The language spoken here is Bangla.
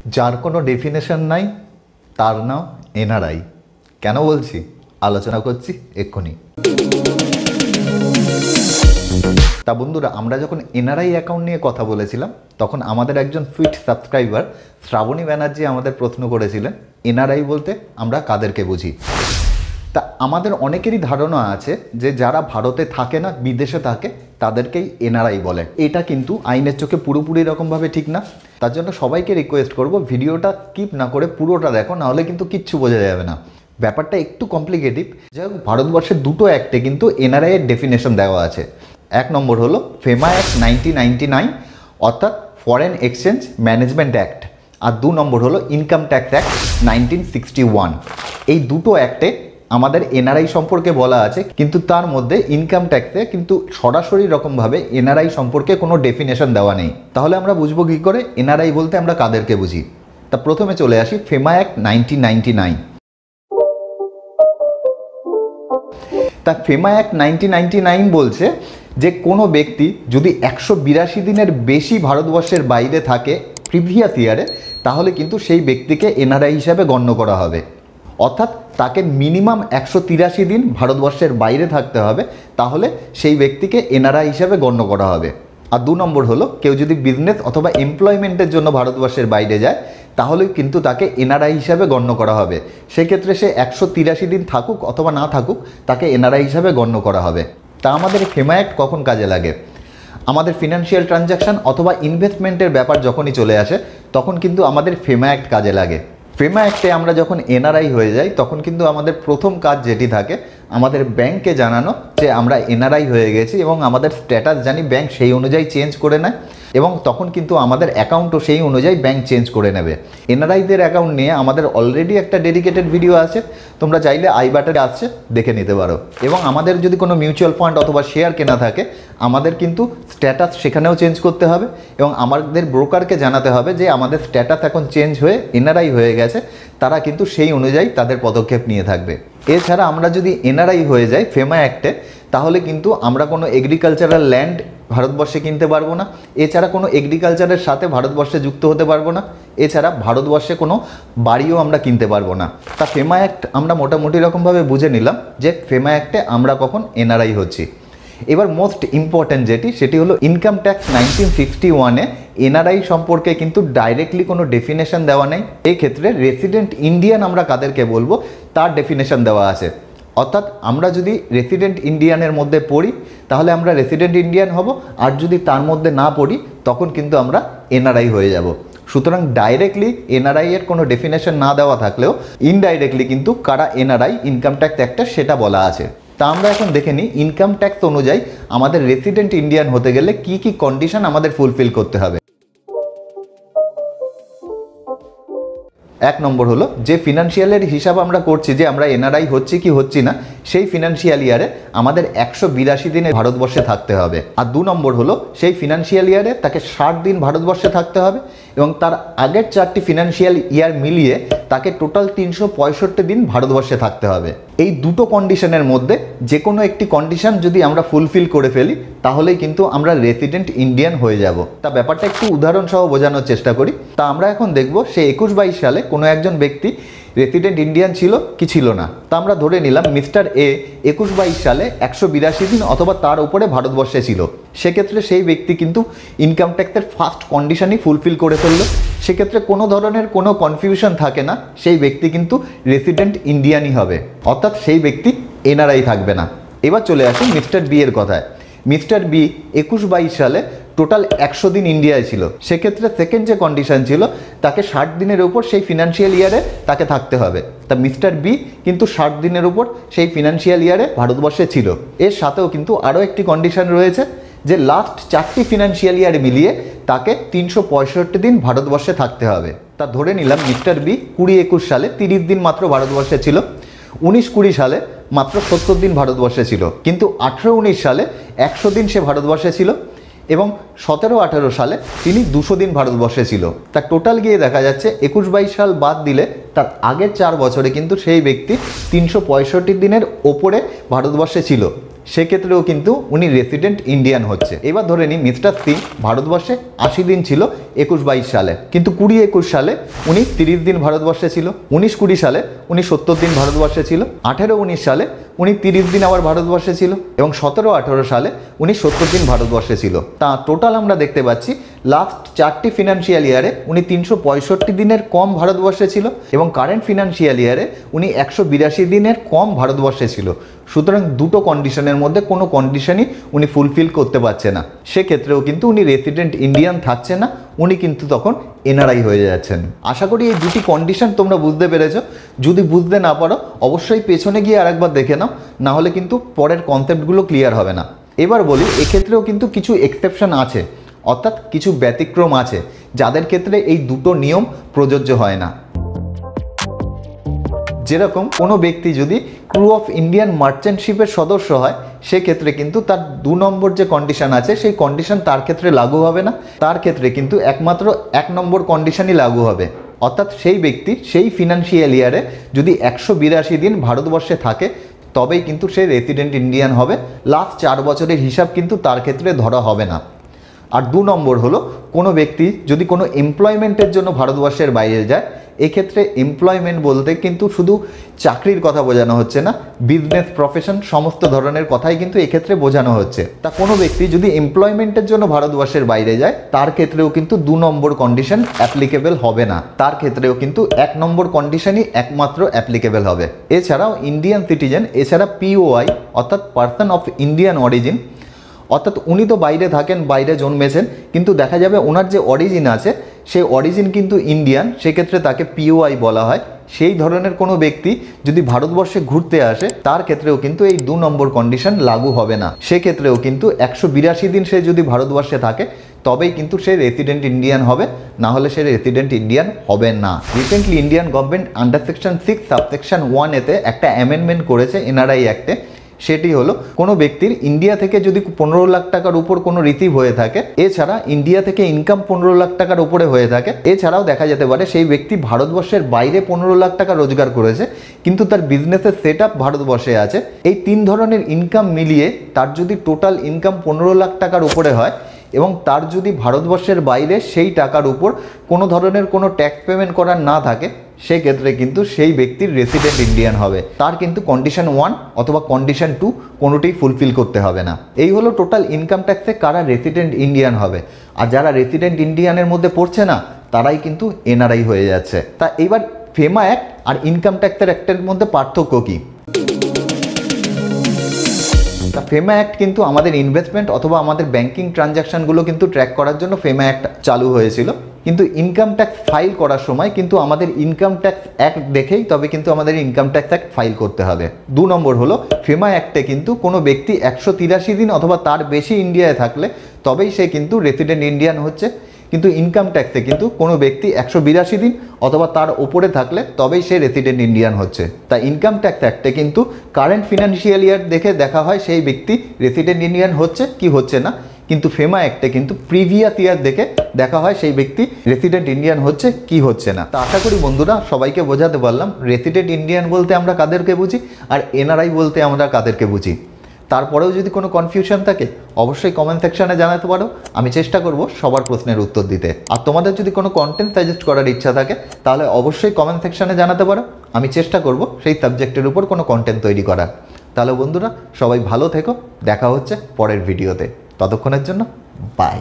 যার কোনো ডেফিনেশন নাই তার নাম এনআরআই। কেন বলছি আলোচনা করছি এক্ষুনি। তা বন্ধুরা, আমরা যখন এনআরআই অ্যাকাউন্ট নিয়ে কথা বলেছিলাম তখন আমাদের একজন সুইট সাবস্ক্রাইবার শ্রাবণী ব্যানার্জি আমাদের প্রশ্ন করেছিলেন এনআরআই বলতে আমরা কাদেরকে বুঝি। তা আমাদের অনেকেরই ধারণা আছে যে যারা ভারতে থাকে না, বিদেশে থাকে, তাদেরকেই এনআরআই বলে। এটা কিন্তু আইনের চোখে পুরোপুরি এরকমভাবে ঠিক না। তার জন্য সবাইকে রিকোয়েস্ট করব ভিডিওটা স্কিপ না করে পুরোটা দেখো, নাহলে কিন্তু কিচ্ছু বোঝা যাবে না। ব্যাপারটা একটু কমপ্লিকেটিভ। যাই হোক, ভারতবর্ষের দুটো অ্যাক্টে কিন্তু এনআরআই এর ডেফিনেশন দেওয়া আছে। এক নম্বর হলো ফেমা অ্যাক্ট 1999 অর্থাৎ ফরেন এক্সচেঞ্জ ম্যানেজমেন্ট অ্যাক্ট, আর 2 নম্বর হলো ইনকাম ট্যাক্স অ্যাক্ট 1961। এই দুটো অ্যাক্টে আমাদের এনআরআই সম্পর্কে বলা আছে, কিন্তু তার মধ্যে ইনকাম ট্যাক্সে কিন্তু সরাসরি রকমভাবে এনআরআই সম্পর্কে কোনো ডেফিনেশন দেওয়া নেই। তাহলে আমরা বুঝবো কী করে এনআরআই বলতে আমরা কাদেরকে বুঝি। তা প্রথমে চলে আসি ফেমা অ্যাক্ট 1999। তা ফেমা অ্যাক্ট 1999 বলছে যে কোনো ব্যক্তি যদি 182 দিনের বেশি ভারতবর্ষের বাইরে থাকে প্রিভিয়াস ইয়ারে, তাহলে কিন্তু সেই ব্যক্তিকে এনআরআই হিসাবে গণ্য করা হবে। অর্থাৎ তাকে মিনিমাম 183 দিন ভারতবর্ষের বাইরে থাকতে হবে, তাহলে সেই ব্যক্তিকে এনআরআই হিসাবে গণ্য করা হবে। আর 2 নম্বর হলো কেউ যদি বিজনেস অথবা এমপ্লয়মেন্টের জন্য ভারতবর্ষের বাইরে যায়, তাহলে কিন্তু তাকে এনআরআই হিসাবে গণ্য করা হবে। সেক্ষেত্রে সে 183 দিন থাকুক অথবা না থাকুক, তাকে এনআরআই হিসাবে গণ্য করা হবে। তা আমাদের ফেমা অ্যাক্ট কখন কাজে লাগে? আমাদের ফিনান্সিয়াল ট্রানজ্যাকশন অথবা ইনভেস্টমেন্টের ব্যাপার যখনই চলে আসে, তখন কিন্তু আমাদের ফেমা অ্যাক্ট কাজে লাগে। ফেমা অ্যাক্টে আমরা যখন এনআরআই হয়ে যাই, তখন কিন্তু আমাদের প্রথম কাজ যেটি থাকে, আমাদের ব্যাংককে জানানো যে আমরা এনআরআই হয়ে গেছি এবং আমাদের স্ট্যাটাস জানি ব্যাংক সেই অনুযায়ী চেঞ্জ করে নেয়, এবং তখন কিন্তু আমাদের অ্যাকাউন্টও সেই অনুযায়ী ব্যাংক চেঞ্জ করে নেবে। এনআরআইদের অ্যাকাউন্ট নিয়ে আমাদের অলরেডি একটা ডেডিকেটেড ভিডিও আছে, তোমরা চাইলে আই বাটনে আসছে দেখে নিতে পারো। এবং আমাদের যদি কোনো মিউচুয়াল ফান্ড অথবা শেয়ার কেনা থাকে, আমাদের কিন্তু স্ট্যাটাস সেখানেও চেঞ্জ করতে হবে এবং আমাদের ব্রোকারকে জানাতে হবে যে আমাদের স্ট্যাটাস এখন চেঞ্জ হয়ে এনআরআই হয়ে গেছে। তারা কিন্তু সেই অনুযায়ী তাদের পদক্ষেপ নিয়ে থাকবে। এছাড়া আমরা যদি এনআরআই হয়ে যাই ফেমা অ্যাক্টে, তাহলে কিন্তু আমরা কোনো এগ্রিকালচারাল ল্যান্ড ভারতবর্ষে কিনতে পারবো না। এছাড়া কোনো এগ্রিকালচারের সাথে ভারতবর্ষে যুক্ত হতে পারবো না। এছাড়া ভারতবর্ষে কোনো বাড়িও আমরা কিনতে পারবো না। তা ফেমা অ্যাক্ট আমরা মোটামুটি রকমভাবে বুঝে নিলাম যে ফেমা অ্যাক্টে আমরা কখন এনআরআই হচ্ছি। এবার মোস্ট ইম্পর্ট্যান্ট সেটি হলো ইনকাম ট্যাক্স 1961-এ এনআরআই সম্পর্কে কিন্তু ডাইরেক্টলি কোনো ডেফিনেশন দেওয়া নেই। এই ক্ষেত্রে রেসিডেন্ট ইন্ডিয়ান আমরা কাদেরকে বলবো তার ডেফিনেশন দেওয়া আছে। অর্থাৎ আমরা যদি রেসিডেন্ট ইন্ডিয়ানের মধ্যে পড়ি, তাহলে আমরা রেসিডেন্ট ইন্ডিয়ান হব, আর যদি তার মধ্যে না পড়ি তখন কিন্তু আমরা এনআরআই হয়ে যাব। সুতরাং ডাইরেক্টলি এনআরআই এর কোনো ডেফিনেশন না দেওয়া থাকলেও ইনডাইরেক্টলি কিন্তু কারা এনআরআই ইনকাম ট্যাক্স অ্যাক্টে সেটা বলা আছে। তা আমরা এখন দেখে নিই ইনকাম ট্যাক্স অনুযায়ী আমাদের রেসিডেন্ট ইন্ডিয়ান হতে গেলে কি কি কন্ডিশন আমাদের ফুলফিল করতে হবে। 1 নম্বর হলো যে ফিনান্সিয়ালের হিসাব আমরা করছি যে আমরা এনআরআই হচ্ছি কি হচ্ছি না, সেই ফিনান্সিয়াল ইয়ারে আমাদের 182 দিনে ভারতবর্ষে থাকতে হবে। আর 2 নম্বর হলো সেই ফিনান্সিয়াল ইয়ারে তাকে 60 দিন ভারতবর্ষে থাকতে হবে এবং তার আগের 4টি ফিনান্সিয়াল ইয়ার মিলিয়ে তাকে টোটাল 365 দিন ভারতবর্ষে থাকতে হবে। এই দুটো কন্ডিশনের মধ্যে যে কোনো একটি কন্ডিশন যদি আমরা ফুলফিল করে ফেলি, তাহলেই কিন্তু আমরা রেসিডেন্ট ইন্ডিয়ান হয়ে যাব। তা ব্যাপারটা একটু উদাহরণ সহ বোঝানোর চেষ্টা করি। তা আমরা এখন দেখব সে 21-22 সালে কোনো একজন ব্যক্তি রেসিডেন্ট ইন্ডিয়ান ছিল কি ছিল না। তা আমরা ধরে নিলাম মিস্টার এ 21-22 সালে 182 দিন অথবা তার উপরে ভারতবর্ষে ছিল। সেক্ষেত্রে সেই ব্যক্তি কিন্তু ইনকাম ট্যাক্সের ফার্স্ট কন্ডিশনই ফুলফিল করে ফেললো। সেক্ষেত্রে কোনো ধরনের কোনো কনফিউশন থাকে না, সেই ব্যক্তি কিন্তু রেসিডেন্ট ইন্ডিয়ানই হবে, অর্থাৎ সেই ব্যক্তি এনআরআই থাকবে না। এবার চলে আসি মিস্টার বি এর কথায়। মিস্টার বি 21-22 সালে টোটাল 100 দিন ইন্ডিয়ায় ছিল। সেক্ষেত্রে সেকেন্ড যে কন্ডিশন ছিল, তাকে 60 দিনের উপর সেই ফিনান্সিয়াল ইয়ারে তাকে থাকতে হবে। তা মিস্টার বি কিন্তু 60 দিনের উপর সেই ফিনান্সিয়াল ইয়ারে ভারতবর্ষে ছিল। এর সাথেও কিন্তু আরও একটি কন্ডিশন রয়েছে যে লাস্ট 4টি ফিনান্সিয়াল ইয়ার মিলিয়ে তাকে 365 দিন ভারতবর্ষে থাকতে হবে। তা ধরে নিলাম মিস্টার বি 20-21 সালে 30 দিন মাত্র ভারতবর্ষে ছিল, 19-20 সালে মাত্র 70 দিন ভারতবর্ষে ছিল, কিন্তু 18-19 সালে 100 দিন সে ভারতবর্ষে ছিল এবং 17-18 সালে তিনি 200 দিন ভারতবর্ষে ছিল। তা টোটাল গিয়ে দেখা যাচ্ছে 21-22 সাল বাদ দিলে তার আগের 4 বছরে কিন্তু সেই ব্যক্তি 365 দিনের ওপরে ভারতবর্ষে ছিল। সেক্ষেত্রেও কিন্তু উনি রেসিডেন্ট ইন্ডিয়ান হচ্ছে। এবার ধরে নিই মিস্টার সিং ভারতবর্ষে 80 দিন ছিল 21-22 সালে, কিন্তু 20-21 সালে উনি 30 দিন ভারতবর্ষে ছিল, 19-20 সালে উনি 70 দিন ভারতবর্ষে ছিল, 18-19 সালে উনি 30 দিন আবার ভারতবর্ষে ছিল, এবং 17-18 সালে উনি 70 দিন ভারতবর্ষে ছিল। তা টোটাল আমরা দেখতে পাচ্ছি লাস্ট 4টি ফিনান্সিয়াল ইয়ারে উনি 365 দিনের কম ভারতবর্ষে ছিল, এবং কারেন্ট ফিনান্সিয়াল ইয়ারে উনি 182 দিনের কম ভারতবর্ষে ছিল। সুতরাং দুটো কন্ডিশনের মধ্যে কোনো কন্ডিশনই উনি ফুলফিল করতে পারছে না, সেক্ষেত্রেও কিন্তু উনি রেসিডেন্ট ইন্ডিয়ান থাকছে না, উনি কিন্তু তখন এনআরআই হয়ে যাচ্ছেন। আশা করি এই দুটি কন্ডিশন তোমরা বুঝতে পেরেছো। যদি বুঝতে না পারো অবশ্যই পেছনে গিয়ে আরেকবার দেখে নাও, না হলে কিন্তু পরের কনসেপ্টগুলো ক্লিয়ার হবে না। এবার বলি, এক্ষেত্রেও কিন্তু কিছু এক্সেপশন আছে, অর্থাৎ কিছু ব্যতিক্রম আছে যাদের ক্ষেত্রে এই দুটো নিয়ম প্রযোজ্য হয় না। যেরকম কোনো ব্যক্তি যদি ক্রু অফ ইন্ডিয়ান মার্চেন্টশিপের সদস্য হয়, সেক্ষেত্রে কিন্তু তার 2 নম্বর যে কন্ডিশন আছে সেই কন্ডিশন তার ক্ষেত্রে লাগু হবে না, তার ক্ষেত্রে কিন্তু একমাত্র 1 নম্বর কন্ডিশনই লাগু হবে। অর্থাৎ সেই ব্যক্তি সেই ফিনান্সিয়াল ইয়ারে যদি 182 দিন ভারতবর্ষে থাকে তবেই কিন্তু সে রেসিডেন্ট ইন্ডিয়ান হবে। লাস্ট 4 বছরের হিসাব কিন্তু তার ক্ষেত্রে ধরা হবে না। আর 2 নম্বর হলো, কোনো ব্যক্তি যদি কোনো এমপ্লয়মেন্টের জন্য ভারতবর্ষের বাইরে যায়, এক্ষেত্রে এমপ্লয়মেন্ট বলতে কিন্তু শুধু চাকরির কথা বোঝানো হচ্ছে না, বিজনেস, প্রফেশন সমস্ত ধরনের কথাই কিন্তু এক্ষেত্রে বোঝানো হচ্ছে। তা কোনো ব্যক্তি যদি এমপ্লয়মেন্টের জন্য ভারতবর্ষের বাইরে যায়, তার ক্ষেত্রেও কিন্তু 2 নম্বর কন্ডিশন অ্যাপ্লিকেবল হবে না, তার ক্ষেত্রেও কিন্তু 1 নম্বর কন্ডিশনই একমাত্র অ্যাপ্লিকেবল হবে। এছাড়াও ইন্ডিয়ান সিটিজেন, এছাড়া পিওআই অর্থাৎ পার্সন অফ ইন্ডিয়ান অরিজিন, অর্থাৎ উনি তো বাইরে থাকেন, বাইরে জন্মেছেন, কিন্তু দেখা যাবে ওনার যে অরিজিন আছে সেই অরিজিন কিন্তু ইন্ডিয়ান, সেক্ষেত্রে তাকে পিওআই বলা হয়। সেই ধরনের কোনো ব্যক্তি যদি ভারতবর্ষে ঘুরতে আসে, তার ক্ষেত্রেও কিন্তু এই 2 নম্বর কন্ডিশন লাগু হবে না। সেক্ষেত্রেও কিন্তু 182 দিন সে যদি ভারতবর্ষে থাকে তবেই কিন্তু সে রেসিডেন্ট ইন্ডিয়ান হবে, না হলে সে রেসিডেন্ট ইন্ডিয়ান হবে না। Recently Indian government under section 6 subsection 1 এতে একটা অ্যামেন্ডমেন্ট করেছে এনআরআই অ্যাক্টে। সেটি হলো, কোনো ব্যক্তির ইন্ডিয়া থেকে যদি 15 লাখ টাকার উপর কোনো রিসিভ হয়ে থাকে, এছাড়া ইন্ডিয়া থেকে ইনকাম 15 লাখ টাকার উপরে হয়ে থাকে, এছাড়াও দেখা যেতে পারে সেই ব্যক্তি ভারতবর্ষের বাইরে 15 লাখ টাকা রোজগার করেছে কিন্তু তার বিজনেসের সেট আপ ভারতবর্ষে আছে, এই 3 ধরনের ইনকাম মিলিয়ে তার যদি টোটাল ইনকাম 15 লাখ টাকার উপরে হয় এবং তার যদি ভারতবর্ষের বাইরে সেই টাকার উপর কোনো ধরনের কোনো ট্যাক্স পেমেন্ট করার না থাকে, সেক্ষেত্রে কিন্তু সেই ব্যক্তির রেসিডেন্ট ইন্ডিয়ান হবে। তার কিন্তু কন্ডিশন 1 অথবা কন্ডিশন 2 কোনোটাই ফুলফিল করতে হবে না। এই হলো টোটাল ইনকাম ট্যাক্সে কারা রেসিডেন্ট ইন্ডিয়ান হবে। আর যারা রেসিডেন্ট ইন্ডিয়ানের মধ্যে পড়ছে না, তারাই কিন্তু এনআরআই হয়ে যাচ্ছে। তা এইবার ফেমা অ্যাক্ট আর ইনকাম ট্যাক্সের অ্যাক্টের মধ্যে পার্থক্য কী? তা ফেমা অ্যাক্ট কিন্তু আমাদের ইনভেস্টমেন্ট অথবা আমাদের ব্যাংকিং ট্রানজ্যাকশানগুলো কিন্তু ট্র্যাক করার জন্য ফেমা অ্যাক্ট চালু হয়েছিল, কিন্তু ইনকাম ট্যাক্স ফাইল করার সময় কিন্তু আমাদের ইনকাম ট্যাক্স অ্যাক্ট দেখেই তবে কিন্তু আমাদের ইনকাম ট্যাক্স অ্যাক্ট ফাইল করতে হবে। 2 নম্বর হলো, ফেমা অ্যাক্টে কিন্তু কোনো ব্যক্তি 183 দিন অথবা তার বেশি ইন্ডিয়ায় থাকলে তবেই সে কিন্তু রেসিডেন্ট ইন্ডিয়ান হচ্ছে, কিন্তু ইনকাম ট্যাক্সে কিন্তু কোনো ব্যক্তি 182 দিন অথবা তার ওপরে থাকলে তবেই সে রেসিডেন্ট ইন্ডিয়ান হচ্ছে। তাই ইনকাম ট্যাক্স অ্যাক্টে কিন্তু কারেন্ট ফিনান্সিয়াল ইয়ার দেখে দেখা হয় সেই ব্যক্তি রেসিডেন্ট ইন্ডিয়ান হচ্ছে কি হচ্ছে না, কিন্তু ফেমা অ্যাক্টে কিন্তু প্রিভিয়াস ইয়ার দেখে দেখা হয় সেই ব্যক্তি রেসিডেন্ট ইন্ডিয়ান হচ্ছে কি হচ্ছে না। তা আশা করি বন্ধুরা সবাইকে বোঝাতে পারলাম রেসিডেন্ট ইন্ডিয়ান বলতে আমরা কাদেরকে বুঝি আর এনআরআই বলতে আমরা কাদেরকে বুঝি। তারপরেও যদি কোনো কনফিউশন থাকে অবশ্যই কমেন্ট সেকশনে জানাতে পারো, আমি চেষ্টা করব সবার প্রশ্নের উত্তর দিতে। আর তোমাদের যদি কোনো কন্টেন্ট সাজেস্ট করার ইচ্ছা থাকে তাহলে অবশ্যই কমেন্ট সেকশনে জানাতে পারো, আমি চেষ্টা করব সেই সাবজেক্টের উপর কোনো কন্টেন্ট তৈরি করার। তাহলে বন্ধুরা সবাই ভালো থেকো, দেখা হচ্ছে পরের ভিডিওতে, ততক্ষণের জন্য বাই।